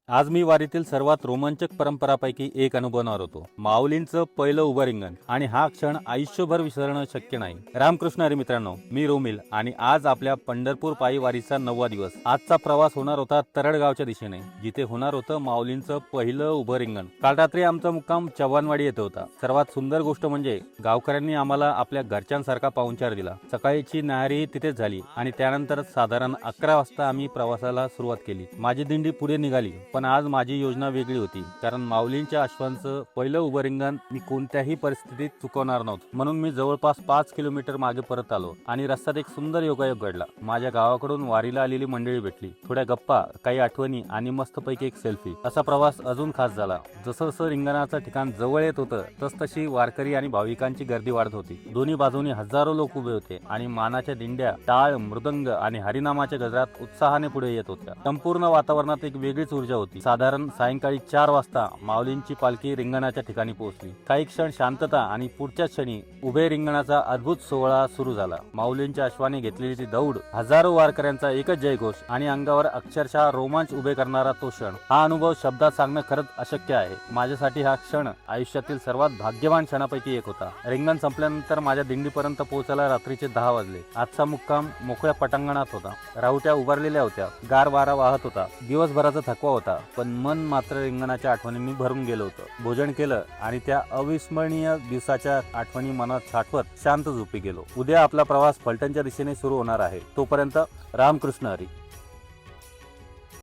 आज मी वारीतील सर्वात रोमांचक परंपरापैकी एक अनुभवणार होतो, माऊलींचं पहिलं उभं रिंगण. आणि हा क्षण आयुष्यभर विसरणं शक्य नाही. रामकृष्ण हरी मित्रांनो, मी रोमिल आणि आज आपल्या पंढरपूर पायी वारीचा 9वा दिवस. आजचा प्रवास होणार होता तरडगावच्या दिशेने, जिथे होणार होतं माऊलींचं पहिलं उभं रिंगण. काल रात्री आमचा मुक्काम चव्हाणवाडी येथे होता. सर्वात सुंदर गोष्ट म्हणजे गावकऱ्यांनी आम्हाला आपल्या घरच्यांसारखा पाहुणचार दिला. सकाळची न्याहारी तिथेच झाली आणि त्यानंतर साधारण 11 वाजता आम्ही प्रवासाला सुरुवात केली. माझी दिंडी पुढे निघाली, पण आज माझी योजना वेगळी होती. कारण माऊलींच्या अश्वांचं पहिलं उभं रिंगण मी कोणत्याही परिस्थितीत चुकवणार नव्हतो. म्हणून मी जवळपास 5 किलोमीटर मागे परत आलो आणि रस्त्यात एक सुंदर योगायोग घडला. माझ्या गावाकडून वारीला आलेली मंडळी भेटली. थोड्या गप्पा, काही आठवणी आणि मस्तपैकी एक सेल्फी. असा प्रवास अजून खास झाला. जसं जसं रिंगणाचं ठिकाण जवळ येत होतं तसतशी वारकरी आणि भाविकांची गर्दी वाढत होती. दोन्ही बाजूनी हजारो लोक उभे होते आणि मानाच्या दिंड्या टाळ, मृदंग आणि हरिनामाच्या गजरात उत्साहाने पुढे येत होत्या. संपूर्ण वातावरणात एक वेगळीच ऊर्जा होती. साधारण सायंकाळी 4 वाजता माऊलींची पालखी रिंगणाच्या ठिकाणी पोहोचली. काही क्षण शांतता आणि पुढच्या क्षणी उभे रिंगणाचा अद्भुत सोहळा सुरू झाला. माऊलींच्या अश्वाने घेतलेली ती दौड, हजारो वारकऱ्यांचा एकच जयघोष आणि अंगावर अक्षरशः रोमांच उभे करणारा तो क्षण. हा अनुभव शब्दात सांगणं खरंच अशक्य आहे. माझ्यासाठी हा क्षण आयुष्यातील सर्वात भाग्यवान क्षणापैकी एक होता. रिंगण संपल्यानंतर माझ्या दिंडीपर्यंत पोहोचायला रात्रीचे 10 वाजले. आजचा मुक्काम मोकळ्या पटांगणात होता. राहुट्या उभारलेल्या होत्या, गार वारा वाहत होता. दिवसभराचा थकवा होता, पण मन मात्र रिंगणाच्या आठवणींनी भरून गेलं होतं. भोजन केलं आणि त्या अविस्मरणीय दिवसाच्या आठवणी मनात साठवत शांत झोपी गेलो. उद्या आपला प्रवास फलटणच्या दिशेने सुरू होणार आहे. तोपर्यंत रामकृष्ण हरी.